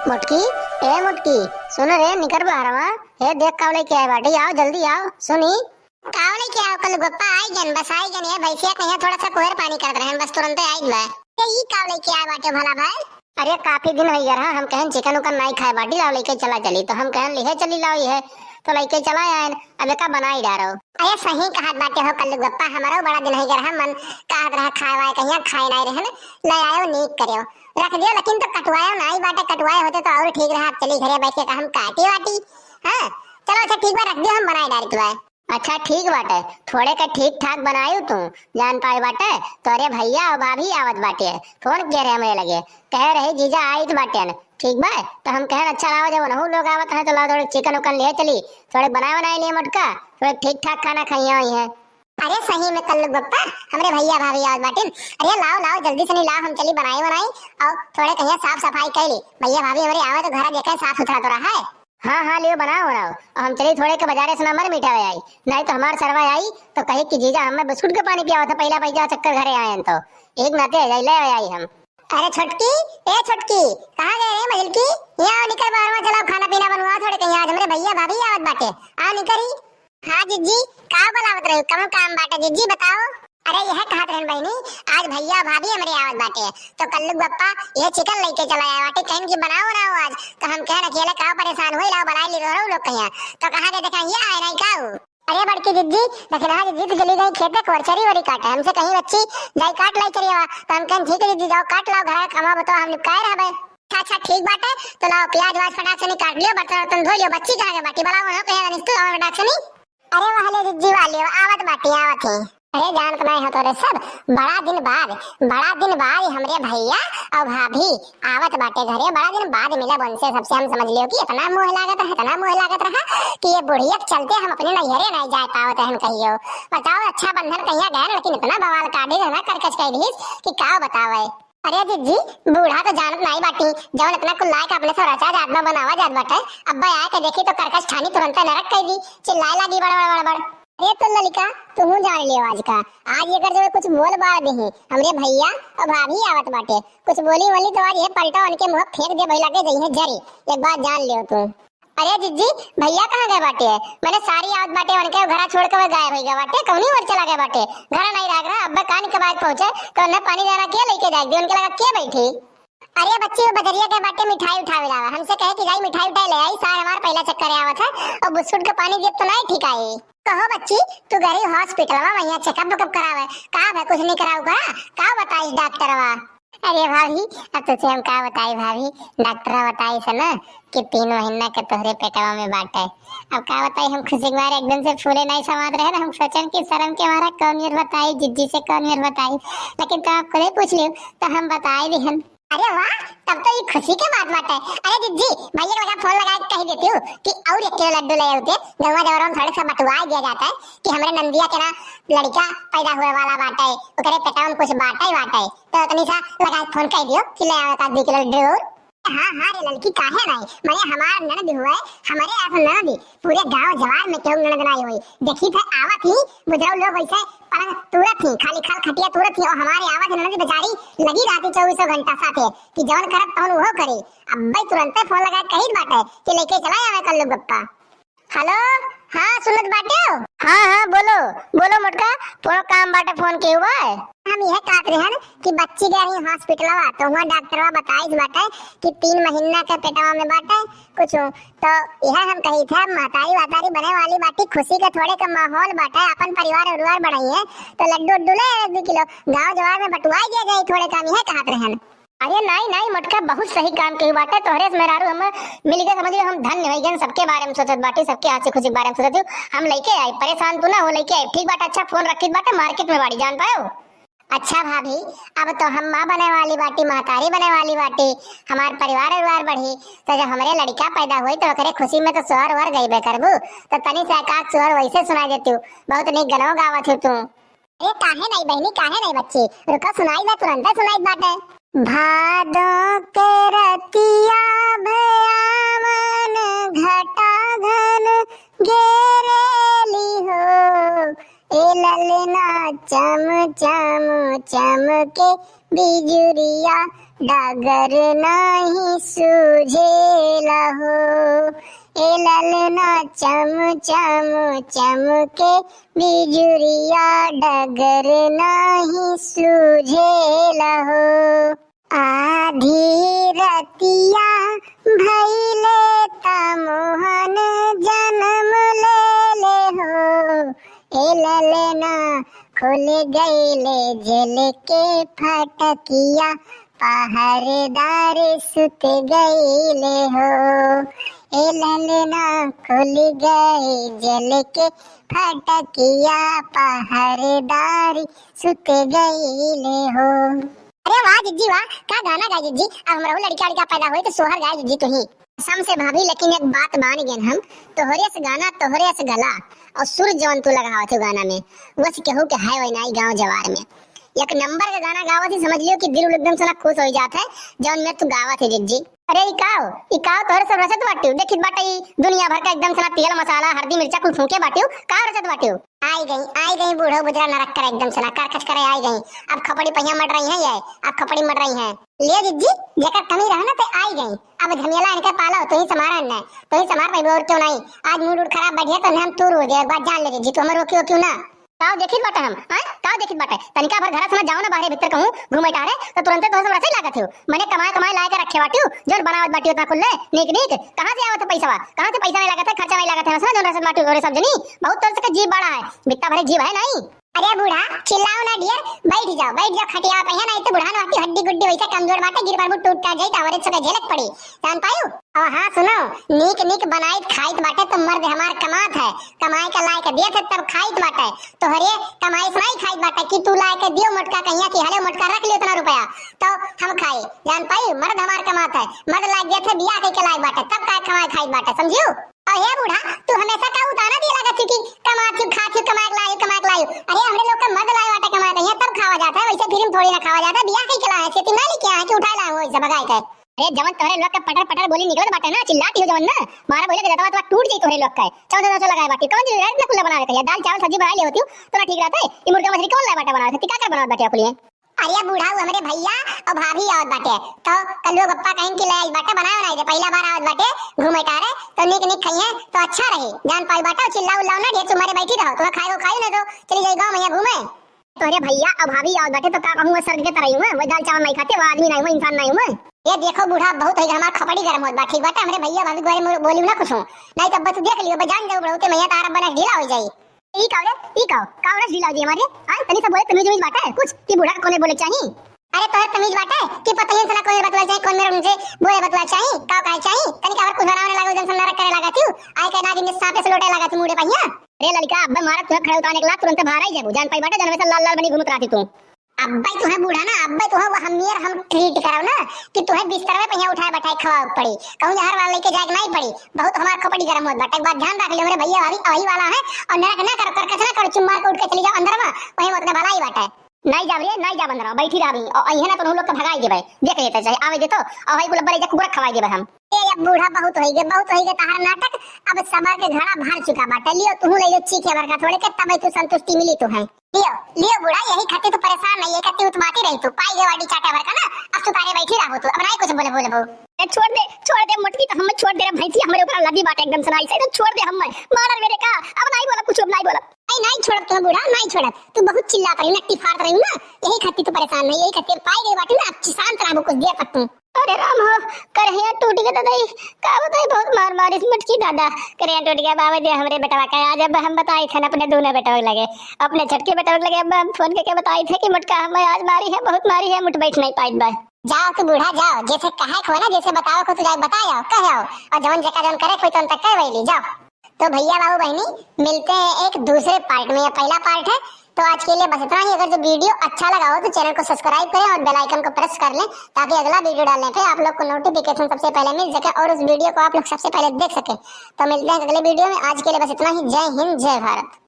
मुटकी, ए मुटकी, सुन रे, निकर बाहरवा। हे देख कावले क्या है बाटी, आओ जल्दी आओ। सुनी कावले क्या आओ, कल गप्पा आई जन, बस आई जन। ये भैंसिया कहीं थोड़ा सा कोहर पानी कर रहे हैं, बस तुरंत आई बा। ये कावले क्या है बाटे भला भाई? अरे काफी दिन हो गया, हम कहन चिकन उकन नहीं खाए बाटी, लाओ लेके चला चली। तो हम कहन लिहे चली लाओ ये तो लेके चला आए। अब का बना ही डारो। अरे सही कहा बाटे हो कल गप्पा, हमारो बड़ा दिन हो गया, हम मन कहत रहा खाए वाए कहीं खाए नहीं रहे ले आयो नीक करियो रख दियो, लेकिन तो कटवायो नहीं बाटे। कटवाए होते तो और ठीक रहा, चली घरे बैठ के हम काटी वाटी। हां चलो अच्छा ठीक बा, रख दियो, हम बनाए डायरेक्ट बाय। अच्छा ठीक बाटे, थोड़े का ठीक ठाक बनायू तू जान पाए बाटे। तोरे भैया और भाभी आवत बाटे, फोन किए रहे हमें लगे, कह रहे जीजा आइत बाटे न। ठीक बा, तो हम कहें अच्छा लाओ, जब नहु लोग आवत है तो लाओ थोड़े चिकन उकन ले चली, थोड़े बनाए लिए मटका, थोड़े ठीक ठाक खाना खाइए हुई है। अरे सही में कल गप्पा हमरे भैया भाभी आवत बाटे। अरे लाओ लाओ जल्दी से नहीं लाओ, हम चली बनाई और थोड़े कहीं साफ सफाई कर ली। भैया भाभी हमारे आवे तो घर देखे साफ सुथरा तो रहा है। हाँ हाँ लियो बनाओ बनाओ, और हम चली थोड़े के बाजारे से नंबर मीठा आई, नहीं तो हमार सरवा आई तो कहे कि जीजा हमें बिस्कुट के पानी पिया था पहला पैसा चक्कर घरे आए तो एक नाते ले आई हम। अरे छोटकी, ए छोटकी, कहाँ गए रे मजलकी? यहाँ निकल बाहर में, चलो खाना पीना बनवा थोड़े कहीं, आज हमारे भैया भाभी आवत बाटे, आ निकली। हाँ जिज्जी का बुलावत रहे, कम काम बाटे जिज्जी बताओ। अरे यह कहत रहन बहनी, आज भैया भाभी हमरे आवत बाटे तो कल्लू गप्पा ये चिकन लेके चला आया बाटे, कहन की बनाओ ना आज। तो हम कहन अकेले का परेशान होई, लाओ बनाई ली रहो लोग कहिया। तो कहा के देखा ये आए नहीं काऊ। अरे बड़की जिज्जी देखना, जिज्जी तो चली गई खेत में कोरचरी वरी काटे, हमसे कहीं बच्ची जाई काट लाई करिए। तो हम कहन ठीक है जिज्जी जाओ काट लाओ, घर कमा बताओ हम निपकाए रहबे। अच्छा ठीक बाटे, तो लाओ प्याज वाज फटाक से काट लियो, बर्तन धो लियो। बच्ची कहां है बाटी, बनाओ ना कहिया निस्तु लाओ फटाक से। अरे वाले जिज्जी वाले आवत बाटी आवत है। अरे जान तो नहीं हो तो रे सब, बड़ा दिन बाद हमरे भैया और भाभी आवत बाटे घरे, बड़ा दिन बाद मिला उनसे। सबसे हम समझ लियो कि इतना मोह लागत रहा कि ये बुढ़िया के चलते हम अपने नैहरे नहीं जा पावत हम कहियो। बताओ अच्छा बंधन कहिया गए, लेकिन इतना बवाल काटे ना करकच कह दी कि का बतावे। अरे जिज्जी बूढ़ा तो जानत नहीं बाटी, जवन इतना कुल्लाए का अपने से रचा जात बनावा जात बाटे, अब्बा आए के देखी तो करकच ठानी तुरंत नरक कह दी, चिल्लाए लगी बड़। अरे तो ललिका तू जान लियो आज का, आज ये कर जो कुछ बोल बाड़ दे हमरे भैया और भाभी आवत बाटे, कुछ बोली तो आज ये पलटा उनके मुंह फेंक दे भई लगे जइहे जरी। एक बात जान लियो तू। अरे जिज्जी भैया कहाँ गए बाटे? मैंने सारी आवत बाटे उनके घर छोड़ के गायब हो गया बाटे, कौनी और चला गया बाटे, घर नहीं रह रहा। अब्बा कान के बाद पहुंचे तो उन्हें पानी जाना क्या लेके जाएगी, उनके लगा क्या बैठी। अरे बच्ची वो बजरिया के बाटे मिठाई उठावे लावा, हमसे कहे कि जाई मिठाई उठाई ले आई, सार हमार पहला चक्कर आवत है और बिस्कुट का पानी दे तो नहीं ठीक आई। कहो बच्ची तू गई हॉस्पिटल में वहां चेकअप करावे, का है कुछ नहीं कराऊ का बताई डॉक्टरवा। अरे भाभी अब तुझे हम का बताई भाभी, डॉक्टर बताई से ना कि 3 महीना के तोहरे पेटवा में बाटे। अब का बताई, हम खुशी के मारे एकदम से फूले नहीं समात रहे ना, हम सोचन कि शर्म के मारा कौन ये बताई, जिज्जी से कौन ये बताई, लेकिन तो आपको नहीं पूछ लियो तो हम बताई दिहन। अरे वाह तब तो ये खुशी की बात बाटे। अरे जिज्जी भैया के लगा फोन लगा के कह देती हूँ कि और 1 किलो लड्डू ले आते, गंगा जवरा में थोड़ा सा बटवा दिया जाता है कि हमारे नंदिया के ना लड़का पैदा हुए वाला बाटे, ओकरे पेटा में कुछ बाटे तो तनी सा लगा फोन कह दियो कि ले आओ 1 किलो लड्डू। हाँ हाँ रे लड़की काहे नहीं, मैंने हमारा ननद हुआ है, हमारे ऐसा ननद पूरे गांव जवार में क्यों ननद नहीं हुई। देखी थे आवत ही बुझाऊ लोग वैसे पर तुरंत ही खाली खाल खटिया तुरंत ही, और हमारे आवत ननद बेचारी लगी रहती 24 घंटा साथे कि जौन करत तौन वो करे। अब भाई तुरंत फोन लगा कही बाटे कि लेके चला आवे कल लोग गप्पा। हेलो हाँ सुनत बाटे हो? हाँ बोलो मोटका, पूरा काम बाटे फोन के हुआ है। हम यह कहते हैं कि बच्ची गई हॉस्पिटलवा तो वहाँ डॉक्टरवा बताई बाटे कि 3 महीना के पेटवा में बाटे कुछ, तो यह हम कही थे महतारी बने वाली बाटी, खुशी के थोड़े का माहौल बाटे, अपन परिवार बढ़ाई है तो लड्डू ले 2 किलो गाँव जवार में बटवाई दिया जाए थोड़े काम, यह कहते हैं। अरे नहीं मटका बहुत सही काम की बाटे, तोहरे से मेरारू हम मिल गए, समझ लो हम धन्य हो गए, सबके बारे में सोचत बाटे, सबके हाथ से खुशी के बारे में सोचत हम लेके आई, परेशान तू ना हो लेके आई। ठीक बाटे, अच्छा फोन रखी बाटे, मार्केट में बाड़ी जान पाओ। अच्छा भाभी अब तो हम माँ बने वाली बाटी, महतारी बने वाली बाटी, हमार परिवार बढ़ी, तो जब हमारे लड़का पैदा हुई तो करे खुशी में तो सोहर वर गई बे करबू, तो तनी से एकाक सोहर वैसे सुना देती हूँ, बहुत नहीं गनो गावत हूँ तू। अरे काहे नहीं बहनी काहे नहीं बच्ची, रुको सुनाई बा तुरंत सुनाई बाटे। भादों के रतिया भयावन घटा घन घेरेली हो, ए ललना चम चम के बिजुरिया डगर नहीं सु सूझेला हो। ए ललना चम चम चमके बिजुरिया डगर नाही सूझेला हो। आधी रतिया भइले त मोहन जन्म ले हो। ए ललना खुल गईले जेल के फटकिया पहरेदार सुत गईले हो। ए ललना खुल गए जेल के फटकिया पहरेदार सुत गईले हो। अरे वाह जिज्जी वाह, का गाना गाय जिज्जी। अब हमरा लड़का लड़का पैदा हुई तो सोहर गाय जिज्जी तुही सम से भाभी। लेकिन एक बात मान गए हम, तोहरे से गाना तोहरे से गला और सुर जौन तू लगावत हो गाना में बस केहू के है वही नाई गांव जवार में एक नंबर का गाना गावत ही। समझ लियो कि दिल एकदम से खुश हो जाता है जौन में तू गावत है जिज्जी। अरे इकाओ तोहरे सब रसत बाटियो देखित बाटे दुनिया भर का एकदम से तेल मसाला हल्दी मिर्चा कुल फूंके बाटियो का रसत बाटियो। आई गई बूढ़ो बुजरा नरक कर एकदम से कर खच करे आई गई। अब खपड़ी पहिया मट रही है ये, अब खपड़ी मट रही है। ले जिज्जी जेकर कमी रहा ना ते आई गई। अब झमेला इनके पालो तो ही समारा न तो ही समार पाइबो और क्यों नहीं। आज मूड उड़ खराब बैठिए तो हम तू रो दे बात जान ले जिज्जी तू हमर रोकियो क्यों ना। ताव देखित बाटे हम हां ताव देखित बाटे तनिका भर घर से जाओ ना बाहर भीतर कहूं घूमे टारे तो तुरंत तो सब रसे लागत हो। मने कमाए लाए के रखे बाटियो जोर बनावत बाटियो ता खुले नीक कहां से आवत पैसा कहां से पैसा नहीं लागत है खर्चा नहीं लागत है समझ रसत बाटियो और सब जनी बहुत तरह से जीव बड़ा है बित्ता भरे जीव है नहीं। अरे बूढ़ा चिल्लाओ ना डियर, बैठ जाओ खटिया पे है नहीं तो बुढ़ान वाटी हड्डी गुड्डी वैसे कमजोर बाटे गिर पर टूट जाई तावरे से झलक पड़ी जान पायो। और हां सुनो नीक बनाइत खाइत बाटे तो मर्द हमार कमात है कमाई का लायक देत है तब खाइत बाटे तो हरे कमाई से नहीं खाइत बाटे कि तू लायक दियो मोटका कहिया कि हले मोटका रख लियो इतना रुपया तो हम खाई जान पाई। मर्द हमार कमात है मर्द लायक देत है बियाह के लायक बाटे तब का कमाई खाइत बाटे समझियो। और हे बूढ़ा तू हमेशा का उताना दिया लगा कि कमात खात कमाई लायो। अरे हमरे लोग का मर्द लाए बाटे कमाते हैं तब खावा जाता है वैसे फिर थोड़ी ना खावा जाता है। बियाह के खिला है खेती ना लेके आए कि उठा लाए हो ऐसे भगाई के। अरे जवन तोरे लोग का पटर बोली निकलत बाटे ना चिल्लाती हो जवन ना मारा बोले के जतवा टूट जाई तोरे लोग का 1400 लगाए बाटे कौन जी रेट ना कुल बनावे के दाल चावल सब्जी बना ले होती तो ठीक रहता है। ई मुर्गा मछली कौन लाए बाटे बनावे ती का कर बनावत बाटे अपनी। अरे बूढ़ा हमरे भैया और भाभी आवत बाटे तो कल्लो गप्पा कहीं के ले बाटे बनावे नहीं दे पहला बार आवत बाटे घूमे टारे तो नीक खाइए तो अच्छा रहे जान पाई बाटे चिल्लाओ लाओ ना ढेर तुम्हारे बैठी रहो तो खाई ना तो चली जाई गांव में घूमे। तो अरे भैया और भाभी आवत बाटे तो का कहूं स्वर्ग के तरह हूं मैं दाल चावल नहीं खाते वो आदमी नहीं हूं इंसान नहीं हूं। ये देखो बूढ़ा बहुत है हमारा खपड़ी गरम होत बा ठीक बाटे हमरे भैया भाभी गोरे बोली ना कुछ नहीं तब बस देख लियो जान जाओ बड़ो के मैया तारा बना ढीला हो जाई। ई कावरे ढीला हो जाई हमारे हां तनी से बोले तमीज बाटे है कुछ कि बूढ़ा कोने बोले चाहिए। अरे तोहर तमीज बाटे कि पता ही सला कोने बतला चाहिए कौन मेरे उनसे बोले बतला चाहिए का काहे चाहिए तनी का कुछ बनाने लगा जन नरक करे लगा तू आई के नागिन सापे से लोटे लगा तू मुड़े पहिया। रे ललिका अब मारा तू खड़े उतारने के बाद तुरंत बाहर आई जाबू जान पाई बाटे जन में लाल बनी घूमत रहती तू। अब्बा तू है बूढ़ा ना अब्बा तू है हम ट्रीट कराओ ना कि तू है बिस्तर में पहिया उठाए बैठाए खवा पड़ी कहूं हर वाला लेके जाके नहीं पड़ी बहुत हमार खपड़ी गरम होत बाटे। एक बात ध्यान रख ले मेरे भैया भाभी वही वाला है और नरक ना कर कचरा कर चुम्मा को उठ के चली जा अंदर में वही मत भलाई बाटे नहीं जा रे नहीं जा बंदरा बैठी रही और अही ना तो हम लोग के भगाई देबे देख लेते चाहे आवे दे तो और हई गुलबर जा कुकुरा खवाई देबे हम। ए अब बूढ़ा बहुत होई गे तार नाटक अब सबर के घड़ा भर चुका बाटे लियो तू ले लो चीखे भर का थोड़े के तब तू संतुष्टि मिली तो है लियो बूढ़ा यही खातिर तू परेशान नहीं है खातिर उतमाती रही तू पाई गे वाडी चाटा भर का ना अब तू तारे बैठी रहो तू अब नहीं कुछ बोले छोड़ दे मोटकी तो हम छोड़ दे भैंसी हमरे ऊपर लगी बाटे एकदम सनाई से तो छोड़ दे हम मार मेरे का अब नहीं बोला कुछ अब नहीं बोला नहीं छोड़ तू बूढ़ा नहीं छोड़ तू बहुत चिल्ला रही नट्टी फाड़ रही ना यही खातिर तू परेशान नहीं यही खातिर पाई गई बाटे ना अब शांत रहो कुछ देर तक तू। अरे राम हो करहिया टूट गया दादा का बताई बहुत मार इस मटकी दादा करहिया टूट गया बाबा दे हमरे बेटवा का आज अब हम बताई थे अपने दोनों बेटवा लगे अपने छटके बेटवा लगे अब हम फोन करके बताई थे कि मटका हमें आज मारी है बहुत मारी है मुठ बैठ नहीं पाई बा। जाओ तू बूढ़ा जाओ जैसे कहे खो ना जैसे बताओ को तू जाए बताओ कहे आओ और जवन जका जवन करे कोई तो तक कह वही जाओ। तो भैया बाबू बहनी मिलते हैं एक दूसरे पार्ट में, ये पहला पार्ट है तो आज के लिए बस इतना ही। अगर जो वीडियो अच्छा लगा हो तो चैनल को सब्सक्राइब करें और बेल आइकन को प्रेस कर लें ताकि अगला वीडियो डालने पे आप लोग को नोटिफिकेशन सबसे पहले मिल सके और उस वीडियो को आप लोग सबसे पहले देख सके। तो मिलते हैं अगले वीडियो में, आज के लिए बस इतना ही। जय हिंद जय भारत।